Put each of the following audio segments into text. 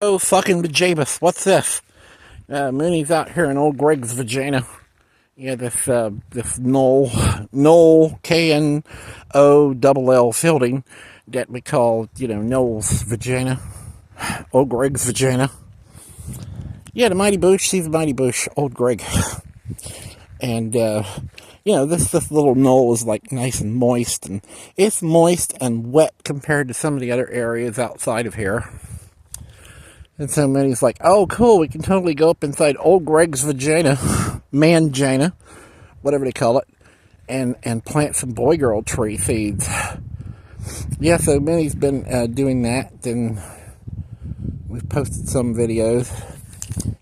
Oh, fucking Bajabas, what's this? Mooney's out here in old Greg's vagina. Yeah, this Noel, K-N-O-L-L Fielding that we call, Noel's vagina. Old Greg's vagina. Yeah, the Mighty Boosh, see the Mighty Boosh, old Greg. And, this little knoll is like nice and moist, and it's moist and wet compared to some of the other areas outside of here. And so Minnie's like, oh, cool, we can totally go up inside old Greg's vagina, mangina, whatever they call it, and plant some boy-girl tree seeds. Yeah, so Minnie's been doing that, and we've posted some videos.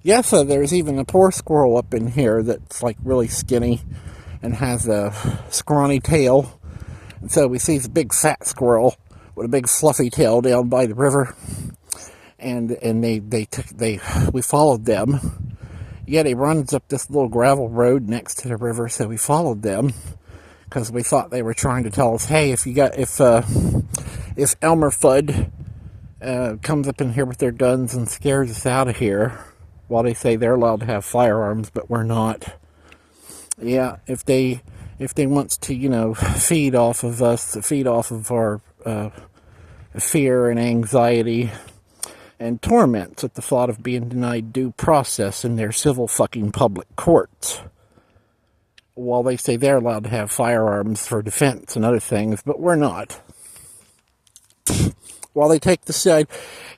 Yeah, so there's even a poor squirrel up in here that's like really skinny and has a scrawny tail. And so we see the big fat squirrel with a big fluffy tail down by the river. And we followed them. Yeah, they runs up this little gravel road next to the river, so we followed them because we thought they were trying to tell us, hey, if Elmer Fudd comes up in here with their guns and scares us out of here, while they say they're allowed to have firearms, but we're not. Yeah, if they wants to, feed off of us, feed off of our fear and anxiety and torments at the thought of being denied due process in their civil fucking public courts, while they say they're allowed to have firearms for defense and other things, but we're not. While they take the side,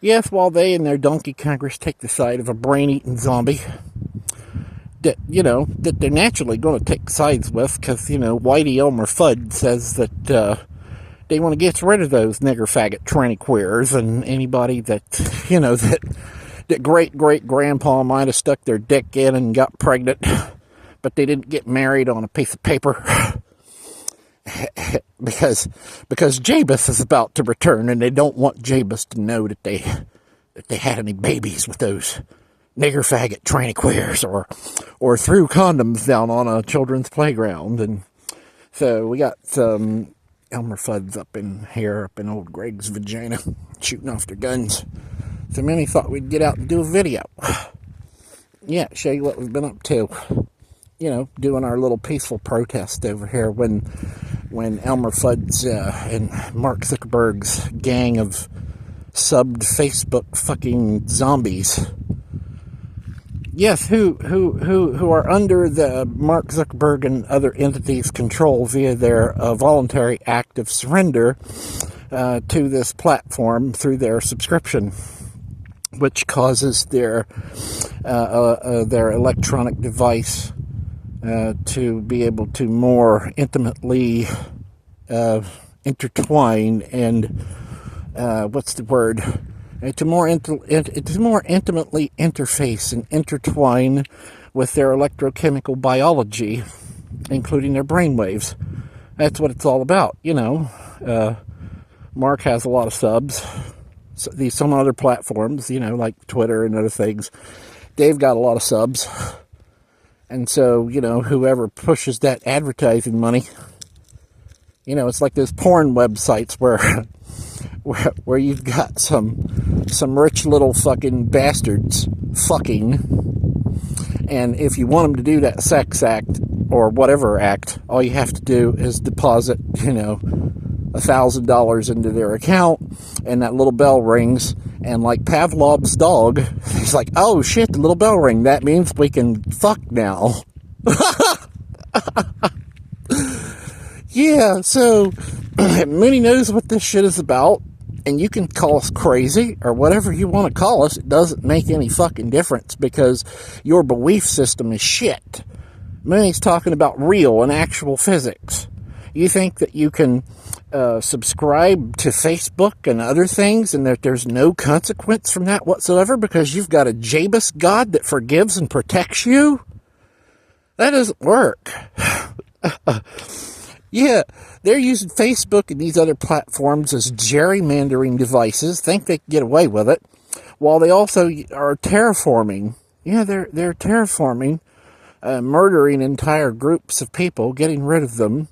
yes, while they and their donkey Congress take the side of a brain-eating zombie that, that they're naturally going to take sides with, because, Whitey Elmer Fudd says that they want to get rid of those nigger faggot tranny queers and anybody that, that great-great-grandpa might have stuck their dick in and got pregnant, but they didn't get married on a piece of paper. because Jabus is about to return, and they don't want Jabus to know that they had any babies with those nigger faggot tranny queers or threw condoms down on a children's playground. And so we got some Elmer Fudds up in old Greg's vagina shooting off their guns. So many thought we'd get out and do a video. Yeah, show you what we've been up to. Doing our little peaceful protest over here when Elmer Fudd's and Mark Zuckerberg's gang of subbed Facebook fucking zombies. Yes, who are under the Mark Zuckerberg and other entities' control via their voluntary act of surrender to this platform through their subscription, which causes their electronic device to be able to more intimately intertwine and to more intimately interface and intertwine with their electrochemical biology, including their brainwaves. That's what it's all about, Mark has a lot of subs. So some other platforms, like Twitter and other things, they've got a lot of subs. And so, whoever pushes that advertising money, it's like those porn websites where you've got some rich little fucking bastards fucking, and if you want them to do that sex act or whatever act, all you have to do is deposit, $1,000 into their account, and that little bell rings, and like Pavlov's dog, he's like, oh shit, the little bell ring, that means we can fuck now. Yeah, so Mooney knows what this shit is about, and you can call us crazy or whatever you want to call us. It doesn't make any fucking difference because your belief system is shit. Mooney's talking about real and actual physics. You think that you can subscribe to Facebook and other things and that there's no consequence from that whatsoever because you've got a Jabus God that forgives and protects you? That doesn't work. Yeah, they're using Facebook and these other platforms as gerrymandering devices, think they can get away with it, while they also are terraforming. Yeah, they're terraforming, murdering entire groups of people, getting rid of them,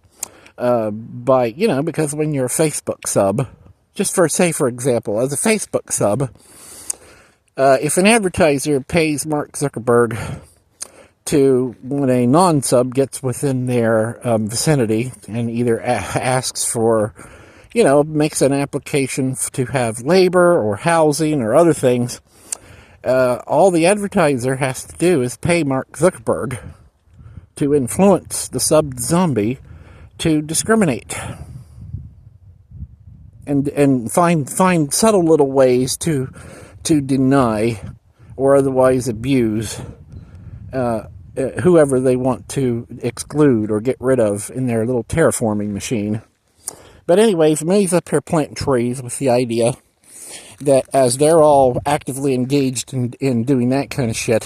because when you're a Facebook sub, just for example, as a Facebook sub, If an advertiser pays Mark Zuckerberg to, when a non-sub gets within their vicinity and either asks for, makes an application to have labor or housing or other things, all the advertiser has to do is pay Mark Zuckerberg to influence the sub zombie to discriminate and find subtle little ways to deny or otherwise abuse whoever they want to exclude or get rid of in their little terraforming machine. But anyways, Millie's up here planting trees with the idea that as they're all actively engaged in doing that kind of shit,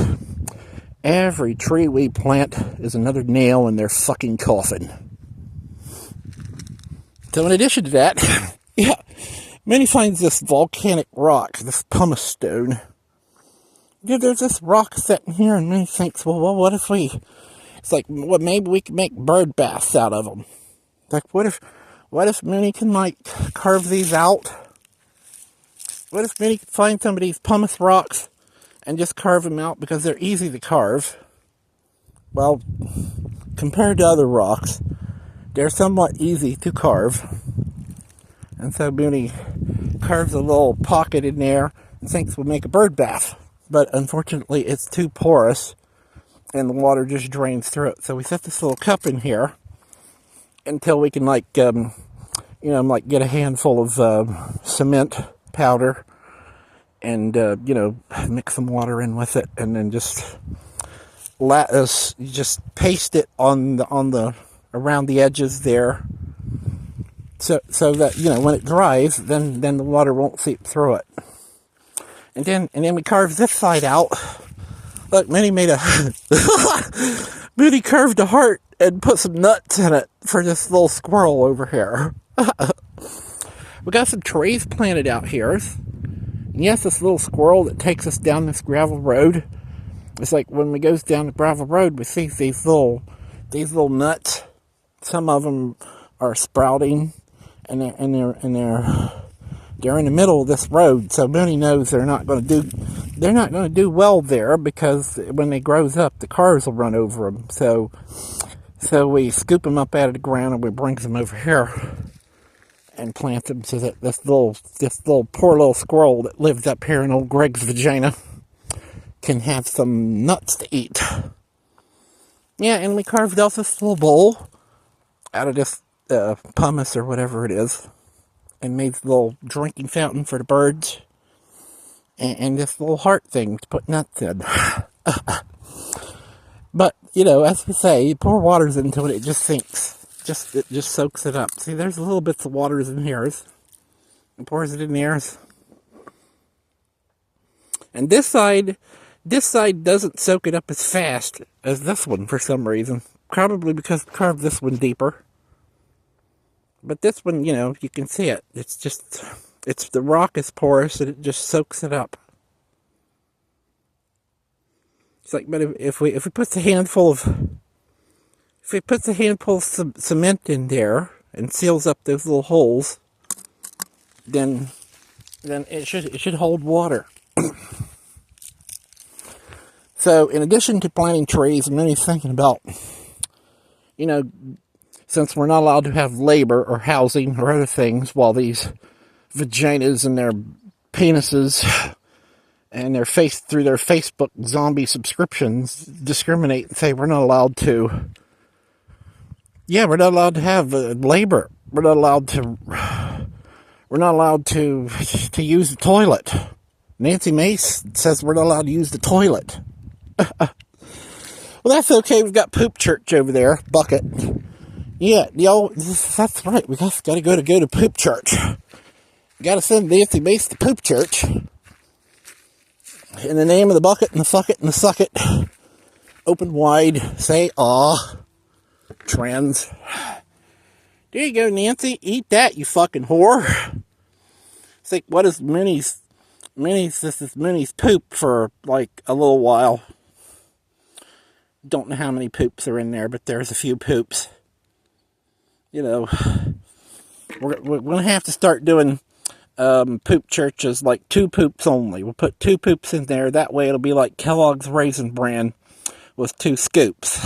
every tree we plant is another nail in their fucking coffin. So in addition to that, yeah, Minnie finds this volcanic rock, this pumice stone. Yeah, there's this rock sitting here, and Minnie thinks, well, what if it's like, well, maybe we can make bird baths out of them. Like, what if Minnie can, like, carve these out? What if Minnie can find some of these pumice rocks and just carve them out because they're easy to carve? Well, compared to other rocks, they're somewhat easy to carve. And so Minnie carves a little pocket in there and thinks we'll make a bird bath. But unfortunately, it's too porous and the water just drains through it. So we set this little cup in here until we can, get a handful of cement powder and, mix some water in with it, and then just paste it on the around the edges there, so that, when it dries, then the water won't seep through it. And then we carve this side out. Look, Minnie Minnie carved a heart and put some nuts in it for this little squirrel over here. We got some trees planted out here. And yes, this little squirrel that takes us down this gravel road. It's like when we goes down the gravel road, we see these little nuts. Some of them are sprouting, and they're in the middle of this road. So Minnie knows they're not going to do well there, because when they grows up, the cars will run over them. So we scoop them up out of the ground and we bring them over here and plant them so that this poor little squirrel that lives up here in old Greg's vagina can have some nuts to eat. Yeah, and we carved off this little bowl out of this pumice or whatever it is, and made a little drinking fountain for the birds, and this little heart thing to put nuts in. But, as we say, you pour waters into it, it just sinks. It just soaks it up. See, there's little bits of waters in here. And pours it in there. And this side doesn't soak it up as fast as this one for some reason. Probably because I carved this one deeper. But this one, you can see it. The rock is porous and it just soaks it up. It's like, but if we put a handful of cement in there and seals up those little holes, then it should hold water. So in addition to planting trees, I'm really thinking about, since we're not allowed to have labor or housing or other things while these vaginas and their penises and through their Facebook zombie subscriptions discriminate and say we're not allowed to have labor. We're not allowed to use the toilet. Nancy Mace says we're not allowed to use the toilet. Well, that's okay. We've got Poop Church over there, Bucket. Yeah, that's right. We got to go to Poop Church. Got to send Nancy Mace to Poop Church. In the name of the Bucket and the Fucket and the Sucket. Open wide. Say, aw. Trends. There you go, Nancy. Eat that, you fucking whore. It's like, what is Minnie's poop for, like, a little while. Don't know how many poops are in there, but there's a few poops. We're going to have to start doing poop churches, like 2 poops only. We'll put 2 poops in there. That way it'll be like Kellogg's Raisin Bran with 2 scoops.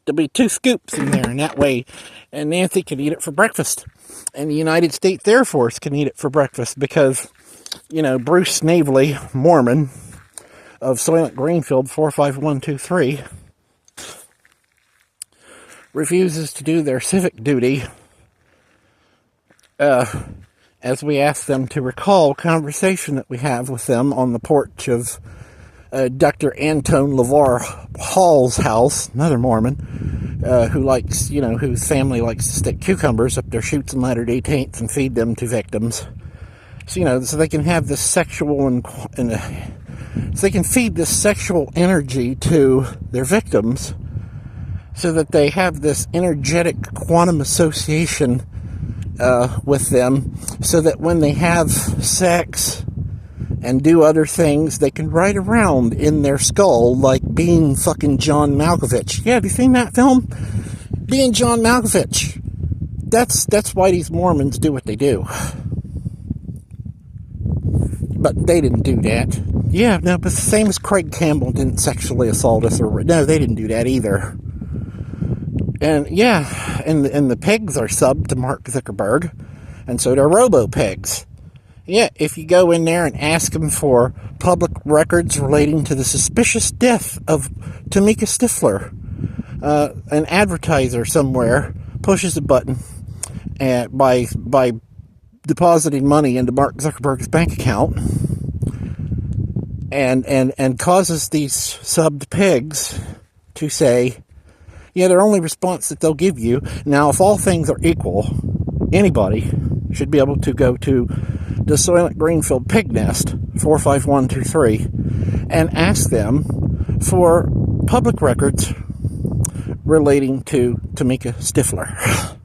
There'll be 2 scoops in there, and that way, and Nancy can eat it for breakfast. And the United States Air Force can eat it for breakfast because, Bruce Snavely, Mormon, of Soylent Greenfield 45123, refuses to do their civic duty as we ask them to recall a conversation that we have with them on the porch of Dr. Anton LeVar Hall's house, another Mormon, who likes, whose family likes to stick cucumbers up their chutes and Latter-day Saints and feed them to victims. So, so they can have this sexual so they can feed this sexual energy to their victims so that they have this energetic quantum association with them, so that when they have sex and do other things, they can ride around in their skull like being fucking John Malkovich. Yeah, have you seen that film? Being John Malkovich. That's why these Mormons do what they do. But they didn't do that. Yeah, no, but the same as Craig Campbell didn't sexually assault us. No, they didn't do that either. And yeah, and the pigs are subbed to Mark Zuckerberg, and so they're robo-pigs. Yeah, if you go in there and ask them for public records relating to the suspicious death of Tamika Stifler, an advertiser somewhere pushes a button and by depositing money into Mark Zuckerberg's bank account and causes these subbed pigs to say, yeah, their only response that they'll give you, now if all things are equal, anybody should be able to go to the Soylent Greenfield Pig Nest 45123 and ask them for public records relating to Tamika Stifler.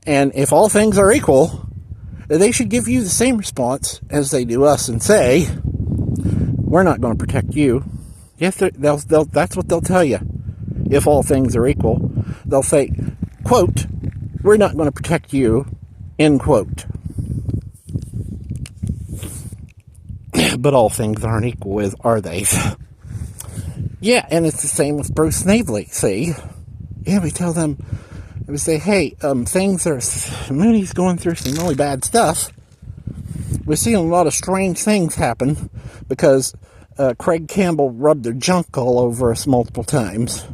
And if all things are equal, they should give you the same response as they do us and say, we're not going to protect you. Yes, that's what they'll tell you. If all things are equal, they'll say, quote, we're not going to protect you, end quote. But all things aren't equal, are they? Yeah, and it's the same with Bruce Snavely, see? Yeah, we tell them, we say, hey, Mooney's going through some really bad stuff. We're seeing a lot of strange things happen because Craig Campbell rubbed their junk all over us multiple times.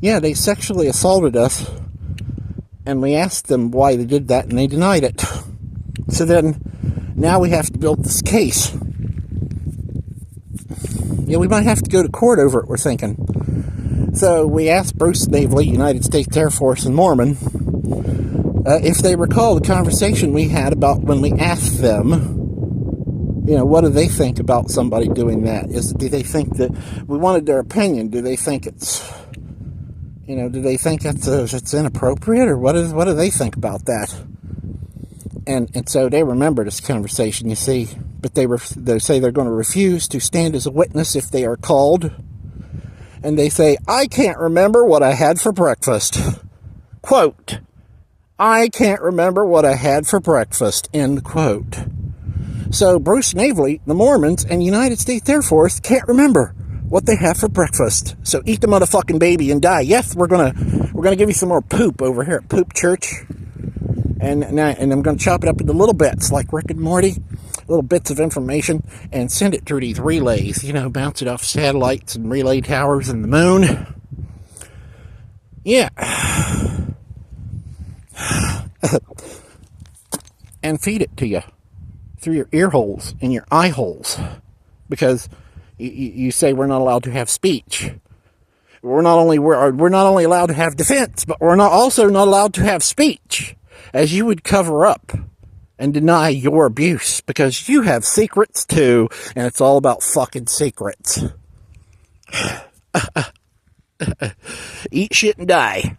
Yeah, they sexually assaulted us, and we asked them why they did that, and they denied it. So then, now we have to build this case. Yeah, we might have to go to court over it, we're thinking. So we asked Bruce Snavely, United States Air Force, and Mormon, if they recall the conversation we had about when we asked them, what do they think about somebody doing that? Do they think that, we wanted their opinion, do they think it's, do they think it's inappropriate, or what do they think about that? And so they remember this conversation, you see, but they say they're going to refuse to stand as a witness if they are called. And they say, I can't remember what I had for breakfast. Quote, I can't remember what I had for breakfast, end quote. So Bruce Snavely, the Mormons, and United States Air Force can't remember what they have for breakfast. So eat the motherfucking baby and die. Yes, we're gonna give you some more poop over here at Poop Church. And I'm gonna chop it up into little bits like Rick and Morty, little bits of information, and send it through these relays, bounce it off satellites and relay towers and the moon. Yeah. And feed it to you through your ear holes and your eye holes, because you say we're not allowed to have speech. We're not only allowed to have defense, but we're also not allowed to have speech, as you would cover up and deny your abuse, because you have secrets too, and it's all about fucking secrets. Eat shit and die.